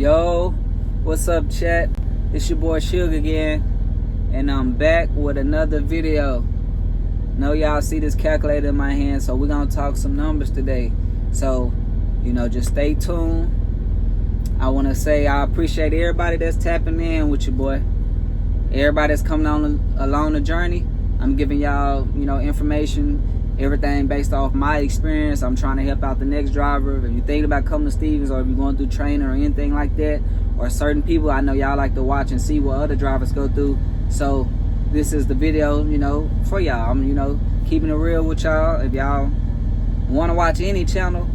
Yo, what's up, chat? It's your boy Suge again, and I'm back with another video. Know y'all see this calculator in my hand, so we're gonna talk some numbers today. So, just stay tuned. I want to say I appreciate everybody that's tapping in with your boy. Everybody that's coming on along the journey. I'm giving y'all, information, everything based off my experience. I'm trying to help out the next driver. If you're thinking about coming to Stevens, or if you're going through training or anything like that, or certain people, I know y'all like to watch and see what other drivers go through. So this is the video, for y'all. I'm, keeping it real with y'all. If y'all want to watch any channel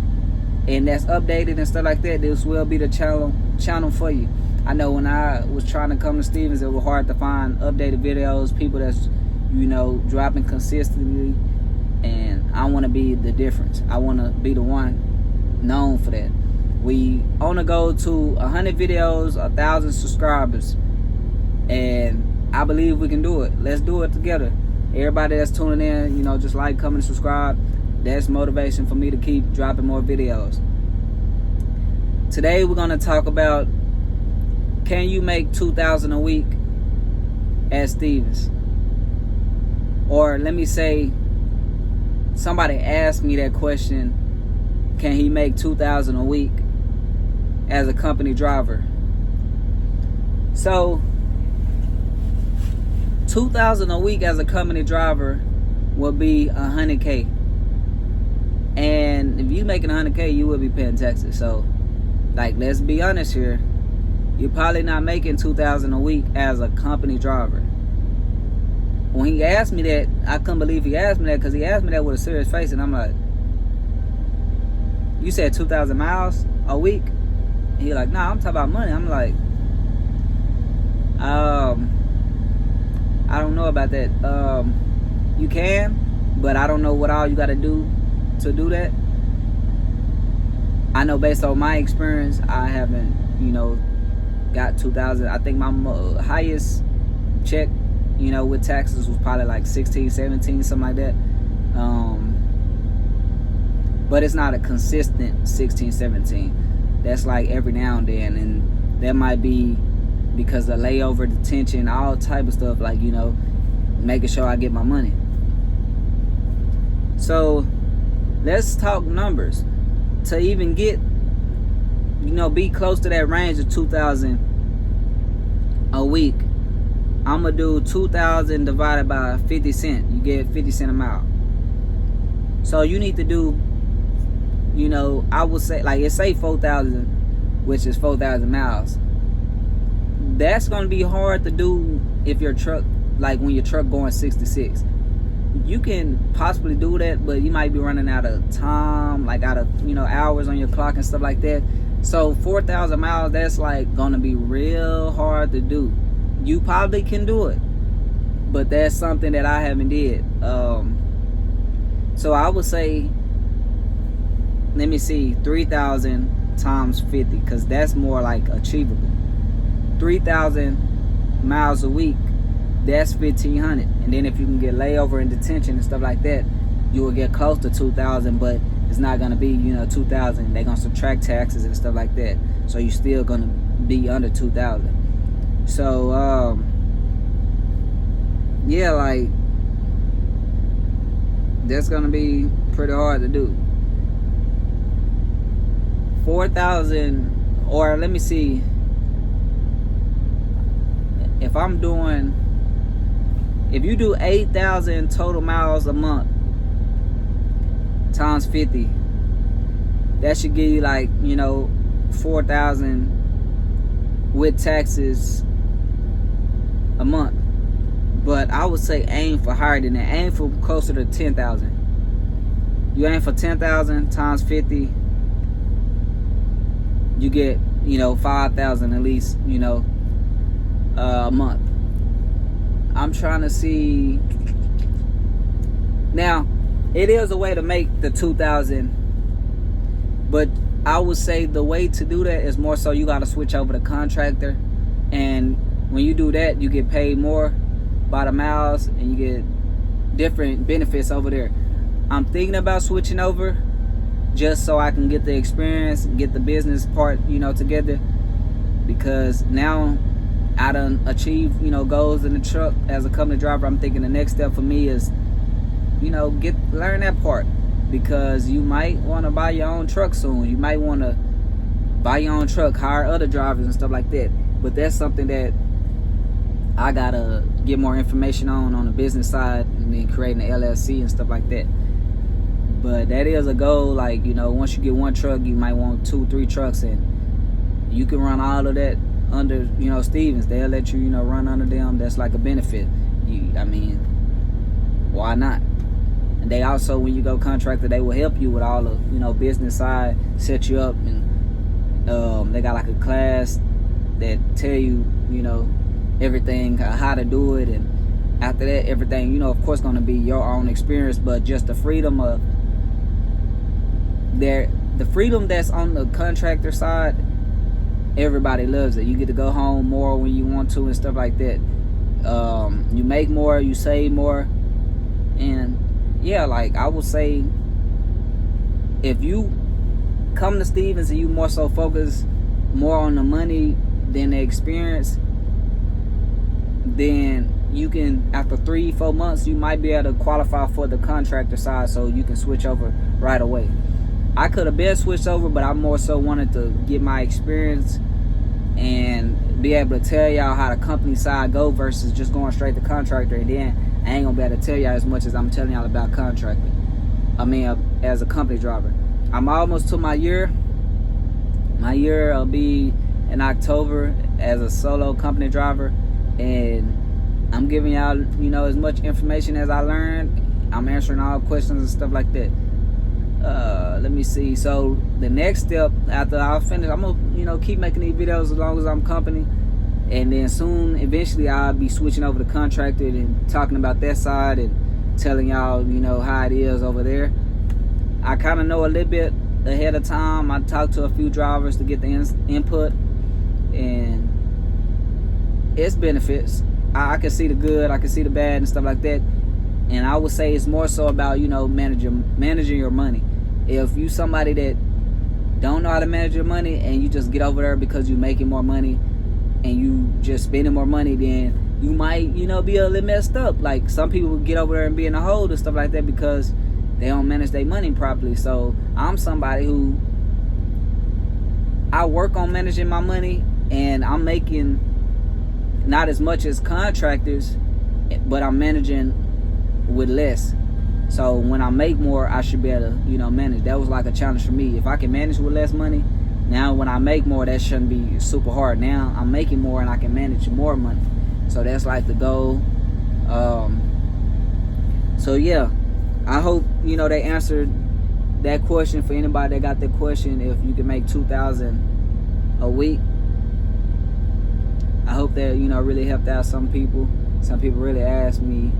and that's updated and stuff like that, this will be the channel for you. I know when I was trying to come to Stevens, it was hard to find updated videos, people that's, dropping consistently. And I want to be the difference. I want to be the one known for that. We on the go to 100 videos, 1,000 subscribers, and I believe we can do it. Let's do it together. Everybody that's tuning in, just like, comment, subscribe. That's motivation for me to keep dropping more videos. Today we're gonna talk about, can you make $2,000 a week at Stevens? Or let me say, somebody asked me that question, can he make $2,000 a week as a company driver? So $2,000 a week as a company driver will be $100K. And if you making $100K, you will be paying taxes. So, let's be honest here. You're probably not making $2,000 a week as a company driver. When he asked me that, I couldn't believe he asked me that, because he asked me that with a serious face, and I'm like, you said 2,000 miles a week? He like, nah, I'm talking about money. I'm like, I don't know about that. You can, but I don't know what all you got to do that. I know based on my experience, I haven't, got 2,000. I think my highest check, with taxes was probably like 16, 17, something like that. But it's not a consistent 16, 17. That's like every now and then, and that might be because of layover, detention, all type of stuff, making sure I get my money. So let's talk numbers. To even get, be close to that range of 2,000 a week, I'm gonna do 2,000 divided by 50 cents. You get 50 cents a mile. So you need to do, I would say, it's say 4,000, which is 4,000 miles. That's gonna be hard to do if your truck, when your truck going 66. You can possibly do that, but you might be running out of time, out of, hours on your clock and stuff like that. So 4,000 miles, that's gonna be real hard to do. You probably can do it, but that's something that I haven't did. So I would say, let me see, 3,000 times 50, because that's more achievable. 3,000 miles a week, that's 1,500. And then if you can get layover and detention and stuff like that, you will get close to 2,000, but it's not gonna be 2,000. They're gonna subtract taxes and stuff like that, so you're still gonna be under 2,000. So yeah, that's gonna be pretty hard to do. 4,000, or let me see, if you do 8,000 total miles a month times 50, that should give you 4,000 with taxes a month. But I would say aim for higher than that. Aim for closer to 10,000. You aim for 10,000 times 50, you get 5,000 at least, a month. I'm trying to see. Now, it is a way to make the 2,000, but I would say the way to do that is more so you got to switch over to contractor, and when you do that, you get paid more by the miles, and you get different benefits over there. I'm thinking about switching over just so I can get the experience, get the business part, together. because now I done achieved, goals in the truck as a company driver. I'm thinking the next step for me is, learn that part, because you might want to buy your own truck soon. You might want to buy your own truck, hire other drivers and stuff like that. But that's something that I gotta get more information on the business side, and then creating an LLC and stuff like that. But that is a goal. Like, once you get one truck, you might want 2-3 trucks, and you can run all of that under, Stevens. They'll let you, run under them. That's like a benefit. Why not? And they also, when you go contractor, they will help you with all the, business side, set you up, and they got like a class that tell you, everything, how to do it, and after that, everything, of course, going to be your own experience, but just the freedom of the freedom that's on the contractor side, everybody loves it. You get to go home more when you want to and stuff like that. You make more, you save more, and yeah, like I would say, if you come to Stevens and you more so focus more on the money than the experience, then you can, after 3-4 months, you might be able to qualify for the contractor side, so you can switch over right away. I could have been switched over, but I more so wanted to get my experience and be able to tell y'all how the company side go versus just going straight to contractor, and then I ain't gonna be able to tell y'all as much as I'm telling y'all about contracting. As a company driver. I'm almost to my year. My year will be in October as a solo company driver, and I'm giving y'all, as much information as I learned. I'm answering all questions and stuff like that. Let me see. So the next step after I finish, I'm gonna, keep making these videos as long as I'm company, and then soon, eventually, I'll be switching over to contracted and talking about that side and telling y'all, how it is over there. I kind of know a little bit ahead of time. I talked to a few drivers to get the input, and it's benefits. I can see the good, I can see the bad and stuff like that. And I would say it's more so about, managing your money. If you somebody that don't know how to manage your money, and you just get over there because you're making more money and you just spending more money, then you might, be a little messed up. Like, some people get over there and be in a hole and stuff like that because they don't manage their money properly. So I'm somebody who, I work on managing my money, and I'm making not as much as contractors, but I'm managing with less. So when I make more, I should be able to, manage. That was like a challenge for me. If I can manage with less money, now when I make more, that shouldn't be super hard. Now I'm making more and I can manage more money. So that's like the goal. So yeah, I hope, they answered that question for anybody that got that question. If you can make $2,000 a week, I hope that, really helped out some people. Some people really asked me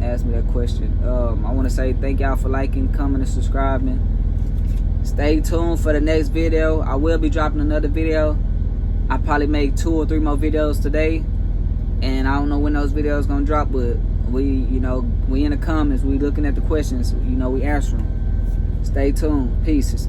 that question. I want to say thank y'all for liking, commenting, and subscribing. Stay tuned for the next video. I will be dropping another video. I probably make 2 or 3 more videos today, and I don't know when those videos gonna drop, but we in the comments, we looking at the questions, we answer them. Stay tuned. Peace.